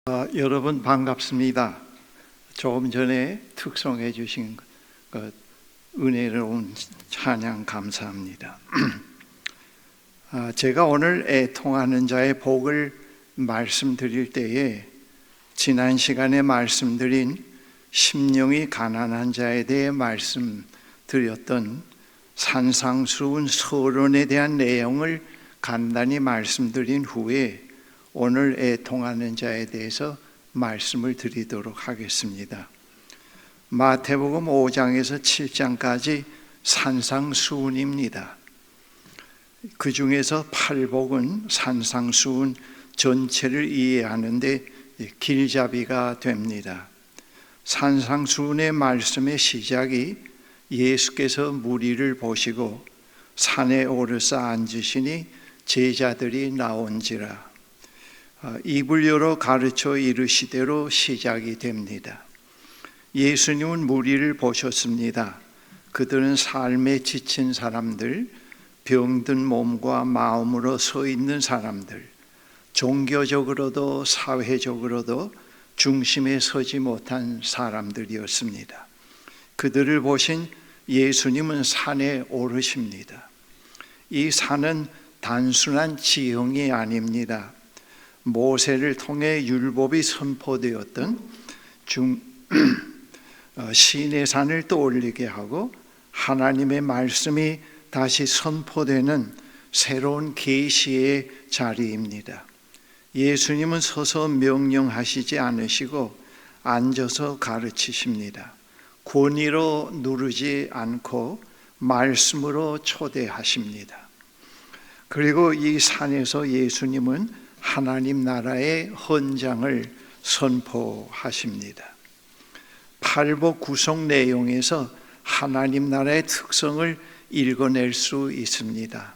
여러분 반갑습니다. 조금 전에 특송해 주신 은혜로운 찬양 감사합니다. 제가 오늘 애통하는 자의 복을 말씀드릴 때에 지난 시간에 말씀드린 심령이 가난한 자에 대해 말씀드렸던 산상수훈 서론에 대한 내용을 간단히 말씀드린 후에 오늘 애통하는 자에 대해서 말씀을 드리도록 하겠습니다. 마태복음 5장에서 7장까지 산상수훈입니다. 그 중에서 팔복은 산상수훈 전체를 이해하는데 길잡이가 됩니다. 산상수훈의 말씀의 시작이 예수께서 무리를 보시고 산에 오르사 앉으시니 제자들이 나온지라. 입을 열어 가르쳐 이르시대로 시작이 됩니다. 예수님은 무리를 보셨습니다. 그들은 삶에 지친 사람들, 병든 몸과 마음으로 서 있는 사람들, 종교적으로도 사회적으로도 중심에 서지 못한 사람들이었습니다. 그들을 보신 예수님은 산에 오르십니다. 이 산은 단순한 지형이 아닙니다. 모세를 통해 율법이 선포되었던 시내산을 떠올리게 하고 하나님의 말씀이 다시 선포되는 새로운 계시의 자리입니다. 예수님은 서서 명령하시지 않으시고 앉아서 가르치십니다. 권위로 누르지 않고 말씀으로 초대하십니다. 그리고 이 산에서 예수님은 하나님 나라의 헌장을 선포하십니다. 팔복 구성 내용에서 하나님 나라의 특성을 읽어낼 수 있습니다.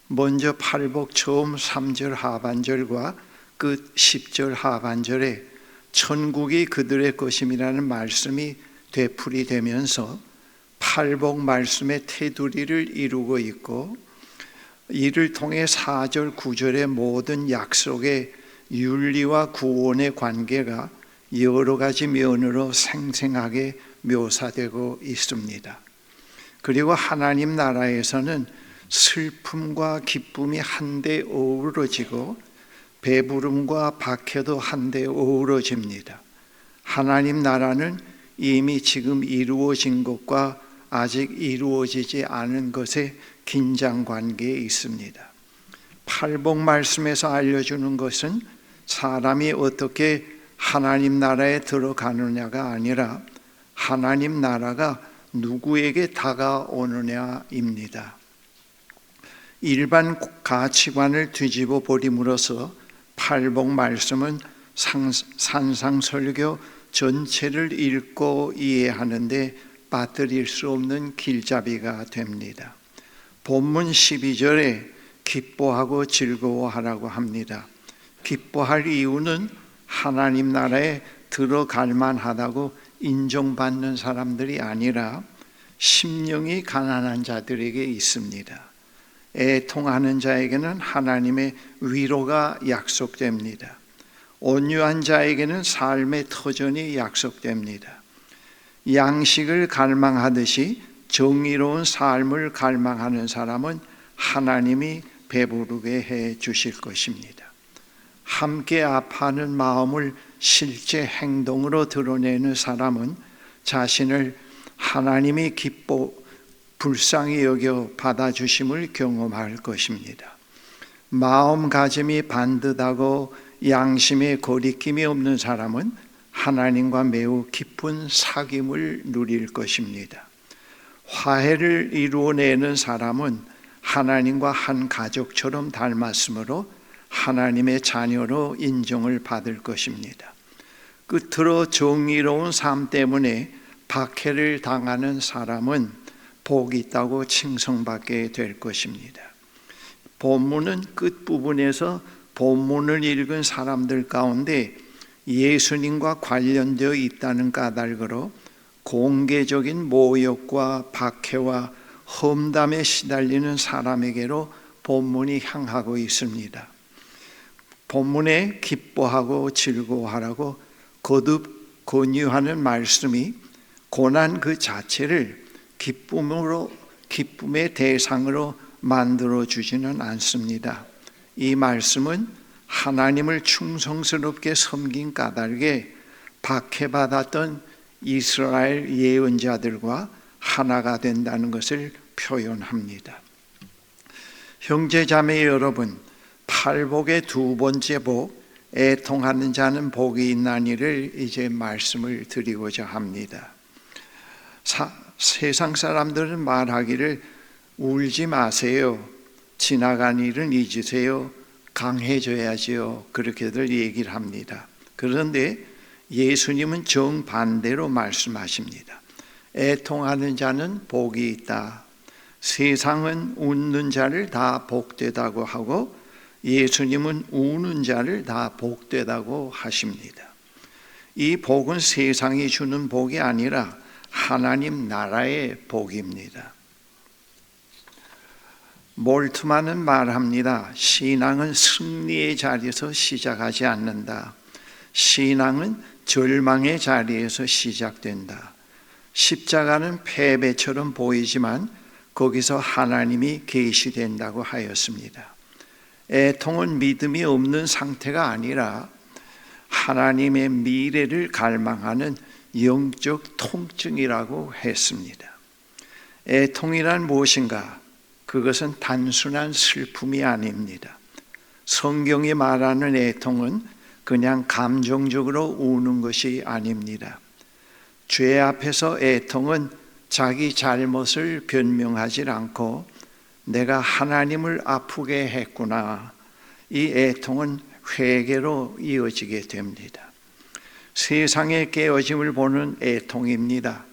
먼저 팔복 처음 3절 하반절과 끝 10절 하반절에 천국이 그들의 것임이라는 말씀이 되풀이되면서 팔복 말씀의 테두리를 이루고 있고, 이를 통해 4절 9절의 모든 약속의 윤리와 구원의 관계가 여러 가지 면으로 생생하게 묘사되고 있습니다. 그리고 하나님 나라에서는 슬픔과 기쁨이 한데 어우러지고 배부름과 박해도 한데 어우러집니다. 하나님 나라는 이미 지금 이루어진 것과 아직 이루어지지 않은 것에 긴장 관계에 있습니다. 팔복 말씀에서 알려주는 것은 사람이 어떻게 하나님 나라에 들어가느냐가 아니라 하나님 나라가 누구에게 다가오느냐입니다. 일반 가치관을 뒤집어 버림으로써 팔복 말씀은 산상설교 전체를 읽고 이해하는데 빠뜨릴 수 없는 길잡이가 됩니다. 본문 12절에 기뻐하고 즐거워하라고 합니다. 기뻐할 이유는 하나님 나라에 들어갈 만하다고 인정받는 사람들이 아니라 심령이 가난한 자들에게 있습니다. 애통하는 자에게는 하나님의 위로가 약속됩니다. 온유한 자에게는 삶의 터전이 약속됩니다. 양식을 갈망하듯이 정의로운 삶을 갈망하는 사람은 하나님이 배부르게 해 주실 것입니다. 함께 아파하는 마음을 실제 행동으로 드러내는 사람은 자신을 하나님이 기뻐 불쌍히 여겨 받아주심을 경험할 것입니다. 마음가짐이 반듯하고 양심에 거리낌이 없는 사람은 하나님과 매우 깊은 사귐을 누릴 것입니다. 화해를 이루어내는 사람은 하나님과 한 가족처럼 닮았으므로 하나님의 자녀로 인정을 받을 것입니다. 끝으로 정의로운 삶 때문에 박해를 당하는 사람은 복이 있다고 칭송받게 될 것입니다. 본문은 끝부분에서 본문을 읽은 사람들 가운데 예수님과 관련되어 있다는 까닭으로 공개적인 모욕과 박해와 험담에 시달리는 사람에게로 본문이 향하고 있습니다. 본문에 기뻐하고 즐거워하라고 거듭 권유하는 말씀이 고난 그 자체를 기쁨의 대상으로 만들어 주지는 않습니다. 이 말씀은 하나님을 충성스럽게 섬긴 까닭에 박해받았던 이스라엘 예언자들과 하나가 된다는 것을 표현합니다. 형제자매 여러분, 팔복의 두 번째 복, 애통하는 자는 복이 있나니를 이제 말씀을 드리고자 합니다. 세상 사람들은 말하기를 울지 마세요, 지나간 일은 잊으세요, 강해져야지요, 그렇게들 얘기를 합니다. 그런데 예수님은 정반대로 말씀하십니다. 애통하는 자는 복이 있다. 세상은 웃는 자를 다 복되다고 하고 예수님은 우는 자를 다 복되다고 하십니다. 이 복은 세상이 주는 복이 아니라 하나님 나라의 복입니다. 몰트만은 말합니다. 신앙은 승리의 자리에서 시작하지 않는다. 신앙은 절망의 자리에서 시작된다. 십자가는 패배처럼 보이지만 거기서 하나님이 계시된다고 하였습니다. 애통은 믿음이 없는 상태가 아니라 하나님의 미래를 갈망하는 영적 통증이라고 했습니다. 애통이란 무엇인가? 그것은 단순한 슬픔이 아닙니다. 성경이 말하는 애통은 그냥 감정적으로 우는 것이 아닙니다. 죄 앞에서 애통은 자기 잘못을 변명하지 않고 내가 하나님을 아프게 했구나, 이 애통은 회개로 이어지게 됩니다. 세상의 깨어짐을 보는 애통입니다.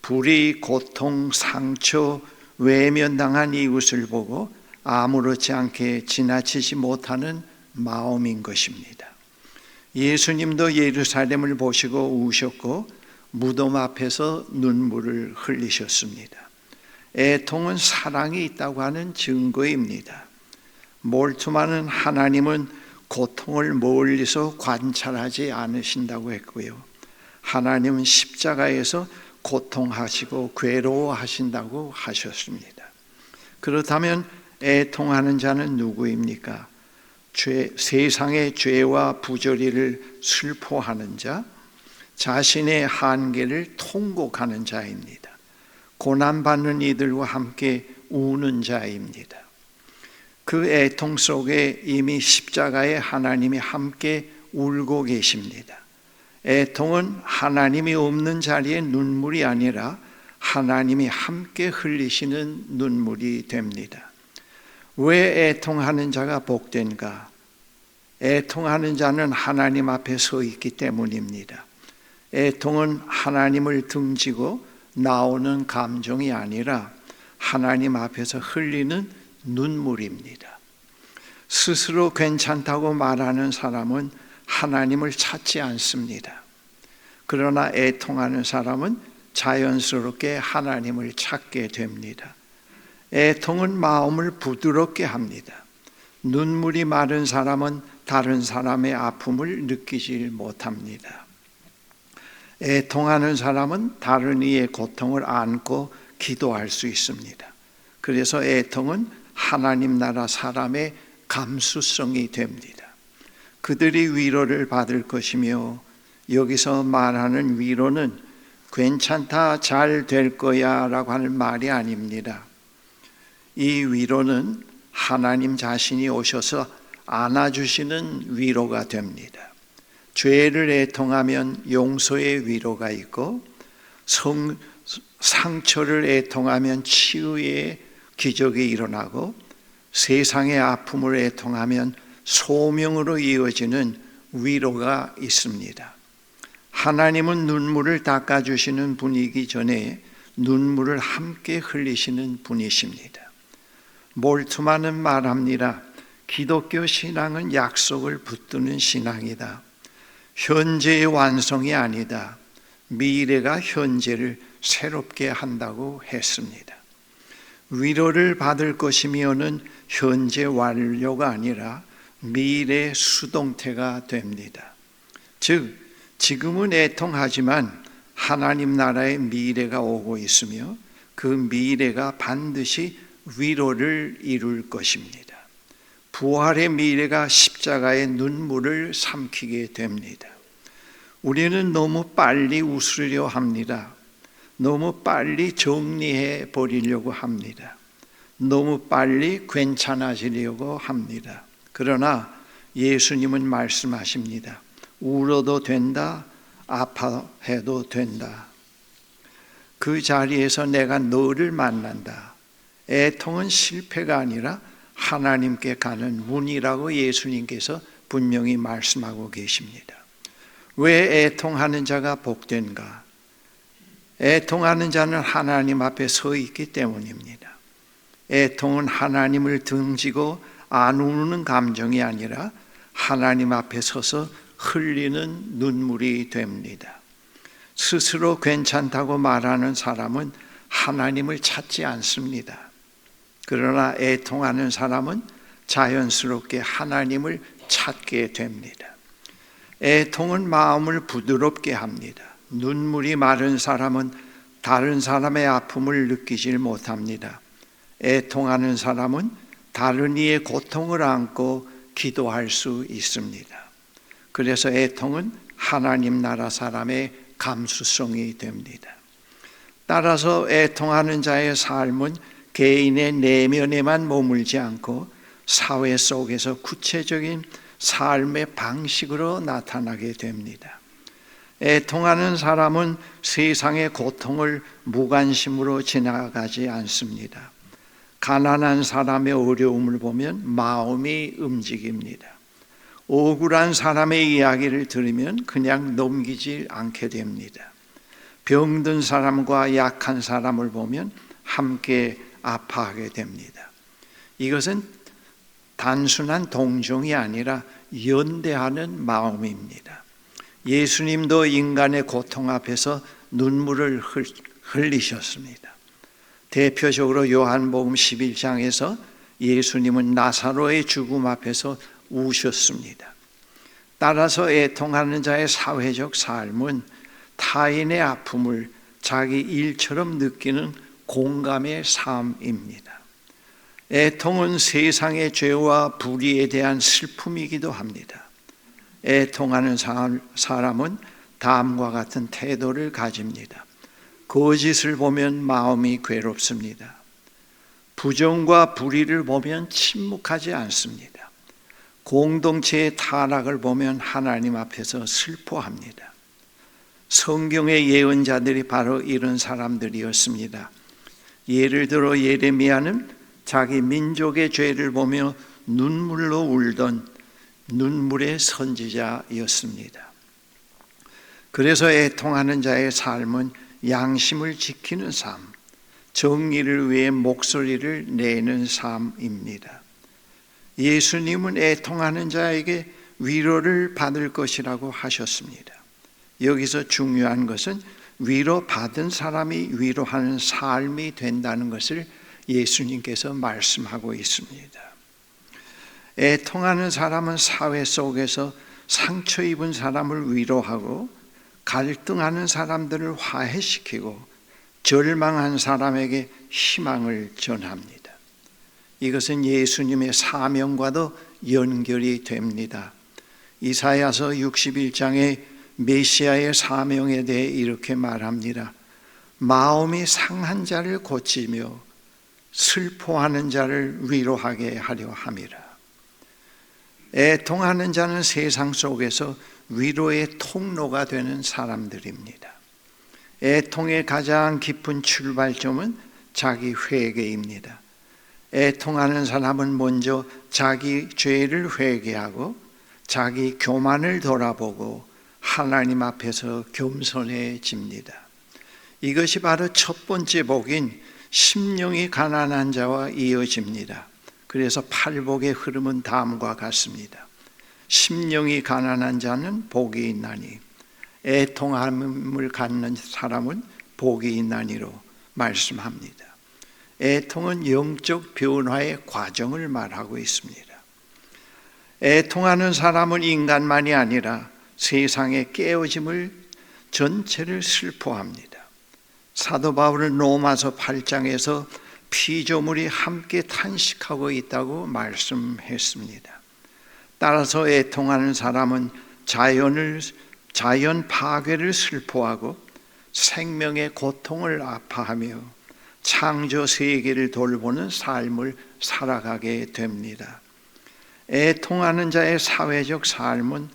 불의, 고통, 상처, 외면당한 이웃을 보고 아무렇지 않게 지나치지 못하는 마음인 것입니다. 예수님도 예루살렘을 보시고 우셨고 무덤 앞에서 눈물을 흘리셨습니다. 애통은 사랑이 있다고 하는 증거입니다. 몰트만은 하나님은 고통을 멀리서 관찰하지 않으신다고 했고요, 하나님은 십자가에서 고통하시고 괴로워하신다고 하셨습니다. 그렇다면 애통하는 자는 누구입니까? 세상의 죄와 부조리를 슬퍼하는 자, 자신의 한계를 통곡하는 자입니다. 고난받는 이들과 함께 우는 자입니다. 그 애통 속에 이미 십자가에 하나님이 함께 울고 계십니다. 애통은 하나님이 없는 자리에 눈물이 아니라 하나님이 함께 흘리시는 눈물이 됩니다. 왜 애통하는 자가 복된가? 애통하는 자는 하나님 앞에 서 있기 때문입니다. 애통은 하나님을 등지고 나오는 감정이 아니라 하나님 앞에서 흘리는 눈물입니다. 스스로 괜찮다고 말하는 사람은 하나님을 찾지 않습니다. 그러나 애통하는 사람은 자연스럽게 하나님을 찾게 됩니다. 애통은 마음을 부드럽게 합니다. 눈물이 마른 사람은 다른 사람의 아픔을 느끼지 못합니다. 애통하는 사람은 다른 이의 고통을 안고 기도할 수 있습니다. 그래서 애통은 하나님 나라 사람의 감수성이 됩니다. 그들이 위로를 받을 것이며, 여기서 말하는 위로는 괜찮다, 잘 될 거야 라고 하는 말이 아닙니다. 이 위로는 하나님 자신이 오셔서 안아주시는 위로가 됩니다. 죄를 애통하면 용서의 위로가 있고, 상처를 애통하면 치유의 기적이 일어나고, 세상의 아픔을 애통하면 소명으로 이어지는 위로가 있습니다. 하나님은 눈물을 닦아주시는 분이기 전에 눈물을 함께 흘리시는 분이십니다. 몰트만은 말합니다. 기독교 신앙은 약속을 붙드는 신앙이다. 현재의 완성이 아니다. 미래가 현재를 새롭게 한다고 했습니다. 위로를 받을 것이면은 현재 완료가 아니라 미래 수동태가 됩니다. 즉 지금은 애통하지만 하나님 나라의 미래가 오고 있으며 그 미래가 반드시 위로를 이룰 것입니다. 부활의 미래가 십자가의 눈물을 삼키게 됩니다. 우리는 너무 빨리 웃으려 합니다. 너무 빨리 정리해 버리려고 합니다. 너무 빨리 괜찮아지려고 합니다. 그러나 예수님은 말씀하십니다. 울어도 된다, 아파해도 된다. 그 자리에서 내가 너를 만난다. 애통은 실패가 아니라 하나님께 가는 문이라고 예수님께서 분명히 말씀하고 계십니다. 왜 애통하는 자가 복된가? 애통하는 자는 하나님 앞에 서 있기 때문입니다. 애통은 하나님을 등지고 안 우는 감정이 아니라 하나님 앞에 서서 흘리는 눈물이 됩니다. 스스로 괜찮다고 말하는 사람은 하나님을 찾지 않습니다. 그러나 애통하는 사람은 자연스럽게 하나님을 찾게 됩니다. 애통은 마음을 부드럽게 합니다. 눈물이 마른 사람은 다른 사람의 아픔을 느끼질 못합니다. 애통하는 사람은 다른 이의 고통을 안고 기도할 수 있습니다. 그래서 애통은 하나님 나라 사람의 감수성이 됩니다. 따라서 애통하는 자의 삶은 개인의 내면에만 머물지 않고 사회 속에서 구체적인 삶의 방식으로 나타나게 됩니다. 애통하는 사람은 세상의 고통을 무관심으로 지나가지 않습니다. 가난한 사람의 어려움을 보면 마음이 움직입니다. 억울한 사람의 이야기를 들으면 그냥 넘기지 않게 됩니다. 병든 사람과 약한 사람을 보면 함께 아파하게 됩니다. 이것은 단순한 동정이 아니라 연대하는 마음입니다. 예수님도 인간의 고통 앞에서 눈물을 흘리셨습니다. 대표적으로 요한복음 11장에서 예수님은 나사로의 죽음 앞에서 우셨습니다. 따라서 애통하는 자의 사회적 삶은 타인의 아픔을 자기 일처럼 느끼는 공감의 삶입니다. 애통은 세상의 죄와 불의에 대한 슬픔이기도 합니다. 애통하는 사람은 다음과 같은 태도를 가집니다. 거짓을 보면 마음이 괴롭습니다. 부정과 불의를 보면 침묵하지 않습니다. 공동체의 타락을 보면 하나님 앞에서 슬퍼합니다. 성경의 예언자들이 바로 이런 사람들이었습니다. 예를 들어 예레미야는 자기 민족의 죄를 보며 눈물로 울던 눈물의 선지자였습니다. 그래서 애통하는 자의 삶은 양심을 지키는 삶, 정의를 위해 목소리를 내는 삶입니다. 예수님은 애통하는 자에게 위로를 받을 것이라고 하셨습니다. 여기서 중요한 것은 위로받은 사람이 위로하는 삶이 된다는 것을 예수님께서 말씀하고 있습니다. 애통하는 사람은 사회 속에서 상처 입은 사람을 위로하고 갈등하는 사람들을 화해시키고 절망한 사람에게 희망을 전합니다. 이것은 예수님의 사명과도 연결이 됩니다. 이사야서 61장에 메시아의 사명에 대해 이렇게 말합니다. 마음이 상한 자를 고치며 슬퍼하는 자를 위로하게 하려 함이라. 애통하는 자는 세상 속에서 위로의 통로가 되는 사람들입니다. 애통의 가장 깊은 출발점은 자기 회개입니다. 애통하는 사람은 먼저 자기 죄를 회개하고 자기 교만을 돌아보고 하나님 앞에서 겸손해집니다. 이것이 바로 첫 번째 복인 심령이 가난한 자와 이어집니다. 그래서 팔복의 흐름은 다음과 같습니다. 심령이 가난한 자는 복이 있나니 애통함을 갖는 사람은 복이 있나니로 말씀합니다. 애통은 영적 변화의 과정을 말하고 있습니다. 애통하는 사람은 인간만이 아니라 세상의 깨어짐을 전체를 슬퍼합니다. 사도 바울은 로마서 8장에서 피조물이 함께 탄식하고 있다고 말씀했습니다. 따라서 애통하는 사람은 자연 파괴를 슬퍼하고 생명의 고통을 아파하며 창조 세계를 돌보는 삶을 살아가게 됩니다. 애통하는 자의 사회적 삶은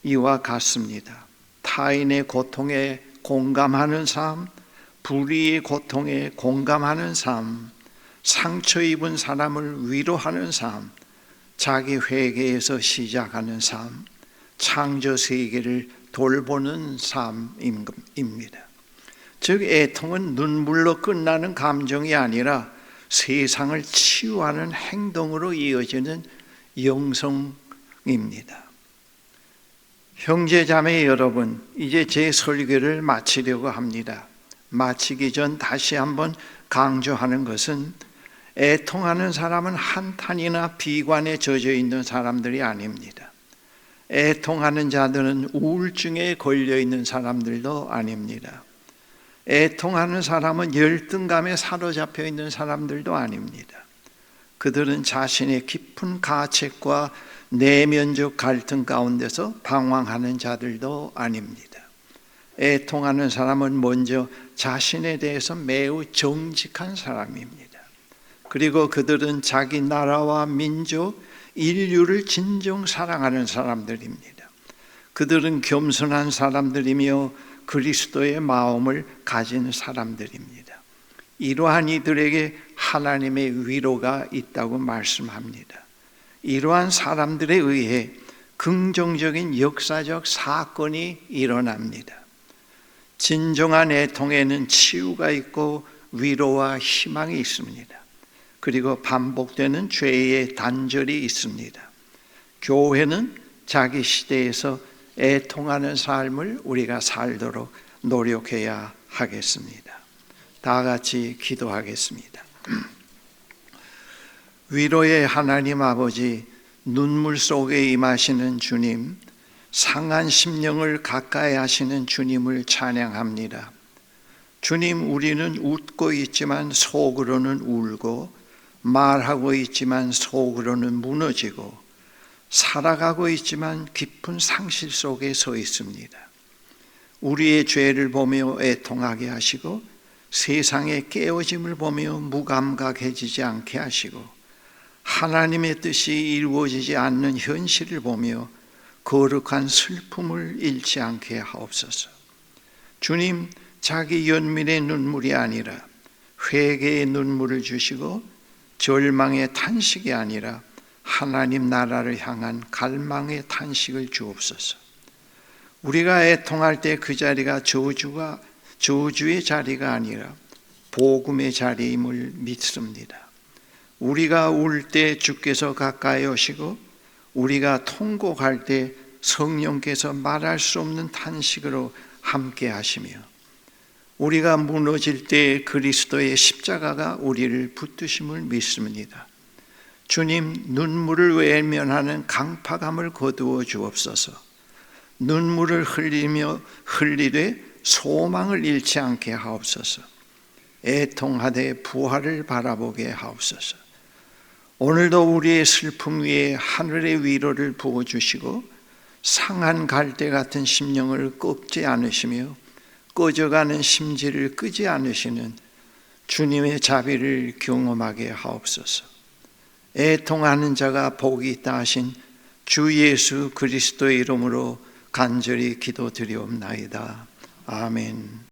이와 같습니다. 타인의 고통에 공감하는 삶, 불의의 고통에 공감하는 삶, 상처 입은 사람을 위로하는 삶, 자기 회개에서 시작하는 삶, 창조 세계를 돌보는 삶입니다. 즉 애통은 눈물로 끝나는 감정이 아니라 세상을 치유하는 행동으로 이어지는 영성입니다. 형제자매 여러분, 이제 제 설교를 마치려고 합니다. 마치기 전 다시 한번 강조하는 것은 애통하는 사람은 한탄이나 비관에 젖어 있는 사람들이 아닙니다. 애통하는 자들은 우울증에 걸려 있는 사람들도 아닙니다. 애통하는 사람은 열등감에 사로잡혀 있는 사람들도 아닙니다. 그들은 자신의 깊은 가책과 내면적 갈등 가운데서 방황하는 자들도 아닙니다. 애통하는 사람은 먼저 자신에 대해서 매우 정직한 사람입니다. 그리고 그들은 자기 나라와 민족, 인류를 진정 사랑하는 사람들입니다. 그들은 겸손한 사람들이며 그리스도의 마음을 가진 사람들입니다. 이러한 이들에게 하나님의 위로가 있다고 말씀합니다. 이러한 사람들에 의해 긍정적인 역사적 사건이 일어납니다. 진정한 애통에는 치유가 있고 위로와 희망이 있습니다. 그리고 반복되는 죄의 단절이 있습니다. 교회는 자기 시대에서 애통하는 삶을 우리가 살도록 노력해야 하겠습니다. 다 같이 기도하겠습니다. 위로의 하나님 아버지, 눈물 속에 임하시는 주님, 상한 심령을 가까이 하시는 주님을 찬양합니다. 주님, 우리는 웃고 있지만 속으로는 울고, 말하고 있지만 속으로는 무너지고, 살아가고 있지만 깊은 상실 속에 서 있습니다. 우리의 죄를 보며 애통하게 하시고 세상의 깨어짐을 보며 무감각해지지 않게 하시고 하나님의 뜻이 이루어지지 않는 현실을 보며 거룩한 슬픔을 잃지 않게 하옵소서. 주님, 자기 연민의 눈물이 아니라 회개의 눈물을 주시고 절망의 탄식이 아니라 하나님 나라를 향한 갈망의 탄식을 주옵소서. 우리가 애통할 때 그 자리가 저주의 자리가 아니라 복음의 자리임을 믿습니다. 우리가 울 때 주께서 가까이 오시고 우리가 통곡할 때 성령께서 말할 수 없는 탄식으로 함께 하시며 우리가 무너질 때 그리스도의 십자가가 우리를 붙드심을 믿습니다. 주님, 눈물을 외면하는 강팍함을 거두어 주옵소서. 눈물을 흘리되 소망을 잃지 않게 하옵소서. 애통하되 부활을 바라보게 하옵소서. 오늘도 우리의 슬픔 위에 하늘의 위로를 부어주시고 상한 갈대 같은 심령을 꺾지 않으시며 꺼져가는 심지를 끄지 않으시는 주님의 자비를 경험하게 하옵소서. 애통하는 자가 복이 있다 하신 주 예수 그리스도의 이름으로 간절히 기도드리옵나이다. 아멘.